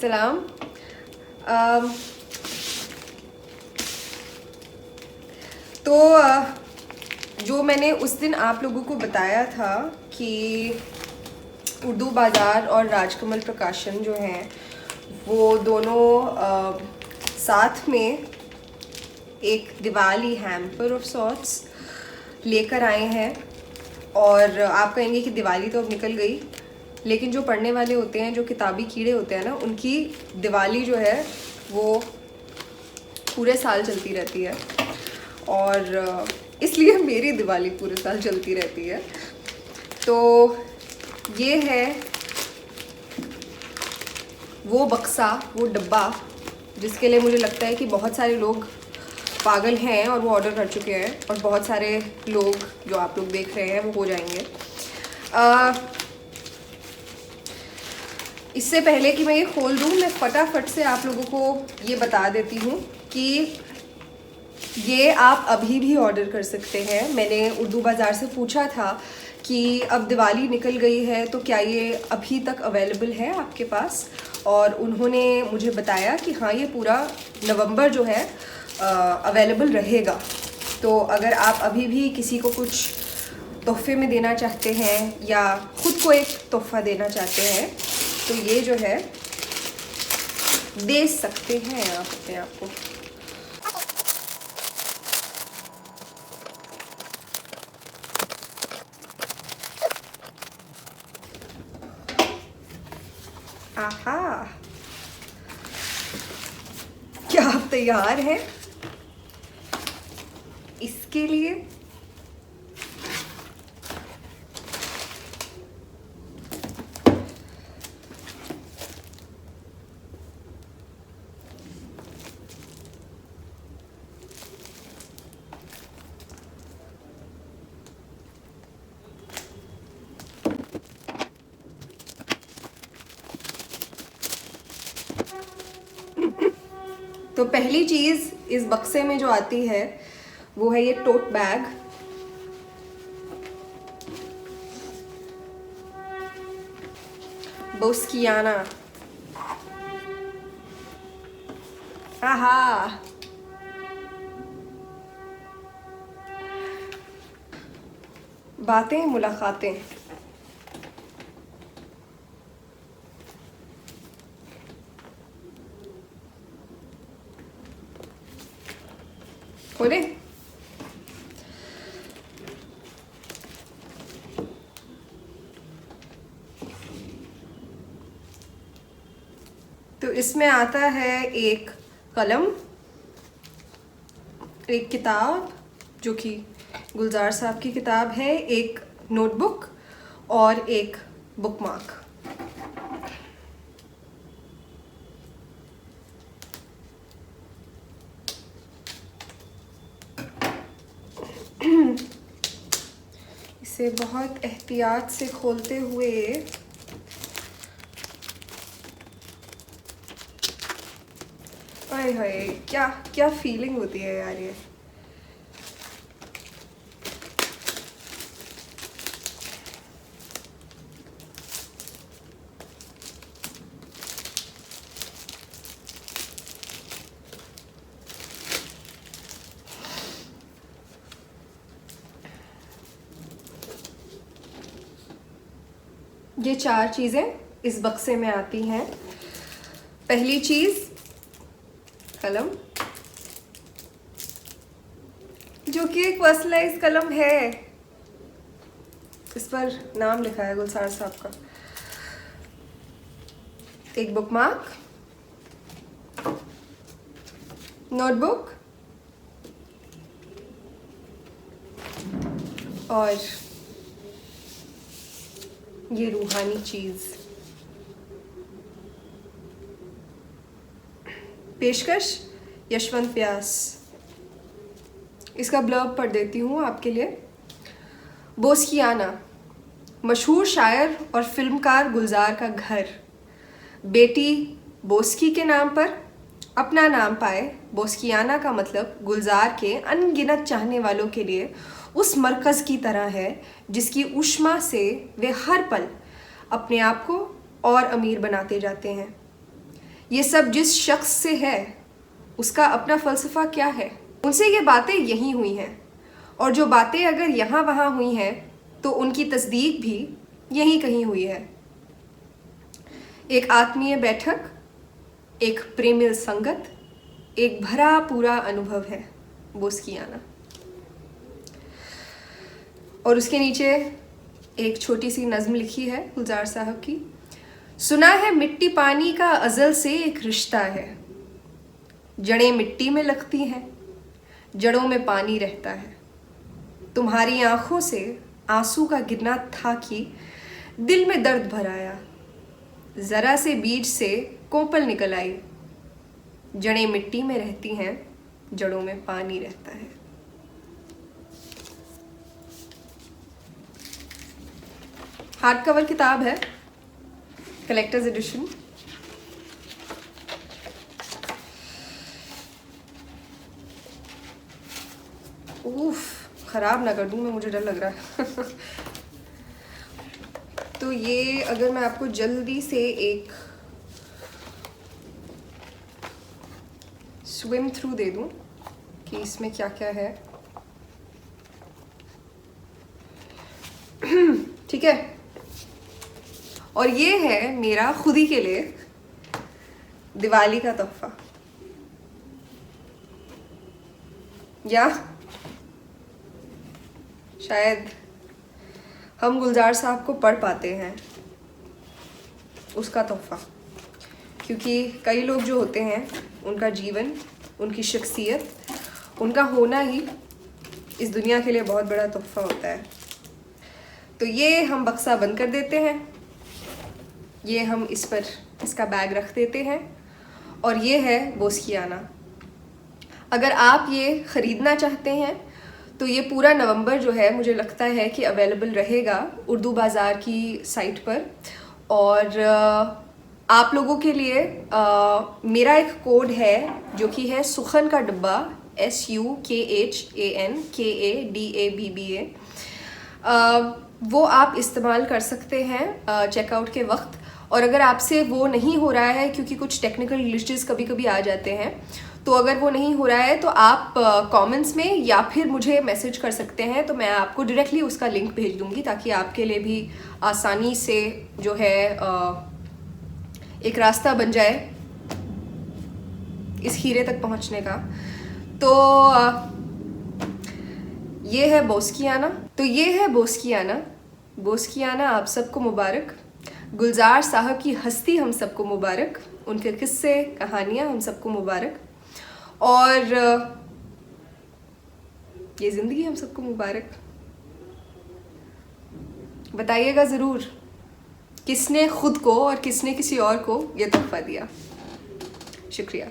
सलाम। अम, जो मैंने उस दिन आप लोगों को बताया था कि उर्दू बाज़ार और राजकमल प्रकाशन जो हैं वो दोनों साथ में एक दिवाली हैम्पर ऑफ सॉर्ट्स लेकर आए हैं। और आप कहेंगे कि दिवाली तो अब निकल गई, लेकिन जो पढ़ने वाले होते हैं, जो किताबी कीड़े होते हैं ना, उनकी दिवाली जो है वो पूरे साल चलती रहती है। और इसलिए मेरी दिवाली पूरे साल चलती रहती है। तो ये है वो बक्सा, वो डब्बा जिसके लिए मुझे लगता है कि बहुत सारे लोग पागल हैं और वो ऑर्डर कर चुके हैं, और बहुत सारे लोग जो आप लोग देख रहे हैं वो हो जाएंगे। इससे पहले कि मैं ये खोल दूँ, मैं फटाफट से आप लोगों को ये बता देती हूँ कि ये आप अभी भी ऑर्डर कर सकते हैं। मैंने उर्दू बाज़ार से पूछा था कि अब दिवाली निकल गई है तो क्या ये अभी तक अवेलेबल है आपके पास, और उन्होंने मुझे बताया कि हाँ, ये पूरा नवंबर जो है अवेलेबल रहेगा। तो अगर आप अभी भी किसी को कुछ तोहफे में देना चाहते हैं या ख़ुद को एक तोहफ़ा देना चाहते हैं तो ये जो है दे सकते हैं आप अपने आप को। आहा, क्या आप तैयार हैं इसके लिए? तो पहली चीज़ इस बक्से में जो आती है वो है ये टोट बैग। बोस्कियाना। आहा, बातें मुलाकातें। खोले? तो इसमें आता है एक कलम, एक किताब जो कि गुलजार साहब की किताब है, एक नोटबुक और एक बुकमार्क। इसे बहुत एहतियात से खोलते हुए हाय हाय, क्या क्या फीलिंग होती है यार ये। ये 4 चीज़ें इस बक्से में आती हैं। पहली चीज़ कलम, जो कि एक पर्सनलाइज कलम है, इस पर नाम लिखा है गुलजार साहब का। एक बुकमार्क, नोटबुक और ये रूहानी चीज़। पेशकश यशवंत व्यास। इसका ब्लर्ब पढ़ देती हूँ आपके लिए। बोस्कियाना, मशहूर शायर और फिल्मकार गुलजार का घर। बेटी बोस्की के नाम पर अपना नाम पाए। बोस्कियाना का मतलब गुलजार के अनगिनत चाहने वालों के लिए उस मरकज़ की तरह है जिसकी ऊष्मा से वे हर पल अपने आप को और अमीर बनाते जाते हैं। ये सब जिस शख्स से है उसका अपना फ़लसफ़ा क्या है। उनसे ये बातें यहीं हुई हैं, और जो बातें अगर यहाँ वहाँ हुई हैं तो उनकी तस्दीक भी यहीं कहीं हुई है। एक आत्मीय बैठक, एक प्रेमिल संगत, एक भरा पूरा अनुभव है बोस्कियाना। और उसके नीचे एक छोटी सी नज़्म लिखी है गुलजार साहब की। सुना है मिट्टी पानी का अज़ल से एक रिश्ता है, जड़ें मिट्टी में लगती हैं, जड़ों में पानी रहता है। तुम्हारी आंखों से आंसू का गिरना था कि दिल में दर्द भर आया, ज़रा से बीज से कोपल निकल आई। जड़ें मिट्टी में रहती हैं, जड़ों में पानी रहता है। हार्ड कवर किताब है, कलेक्टर्स एडिशन। ख़राब ना कर दूँ मैं, मुझे डर लग रहा है। तो ये अगर मैं आपको जल्दी से एक स्विम थ्रू दे दूँ कि इसमें क्या क्या है। ठीक है, और ये है मेरा खुद ही के लिए दिवाली का तोहफा, या शायद हम गुलजार साहब को पढ़ पाते हैं उसका तोहफा। क्योंकि कई लोग जो होते हैं उनका जीवन, उनकी शख्सियत, उनका होना ही इस दुनिया के लिए बहुत बड़ा तोहफा होता है। तो ये हम बक्सा बंद कर देते हैं, ये हम इस पर इसका बैग रख देते हैं, और ये है बोस्कियाना। अगर आप ये ख़रीदना चाहते हैं तो ये पूरा नवंबर जो है मुझे लगता है कि अवेलेबल रहेगा उर्दू बाज़ार की साइट पर। और आप लोगों के लिए मेरा एक कोड है जो कि है सुखन का डब्बा, SUKHANKADABBA। वो आप इस्तेमाल कर सकते हैं चेकआउट के वक्त। और अगर आपसे वो नहीं हो रहा है, क्योंकि कुछ टेक्निकल ग्लिचेस कभी कभी आ जाते हैं, तो अगर वो नहीं हो रहा है तो आप कमेंट्स में या फिर मुझे मैसेज कर सकते हैं, तो मैं आपको डायरेक्टली उसका लिंक भेज दूंगी, ताकि आपके लिए भी आसानी से जो है एक रास्ता बन जाए इस हीरे तक पहुंचने का। तो ये है बोस्कियाना। तो ये है बोस्कियाना। बोस्कियाना आप सबको मुबारक। गुलजार साहब की हस्ती हम सबको मुबारक, उनके किस्से कहानियाँ हम सबको मुबारक, और ये ज़िंदगी हम सबको मुबारक। बताइएगा ज़रूर किसने खुद को और किसने किसी और को ये तोहफा दिया। शुक्रिया।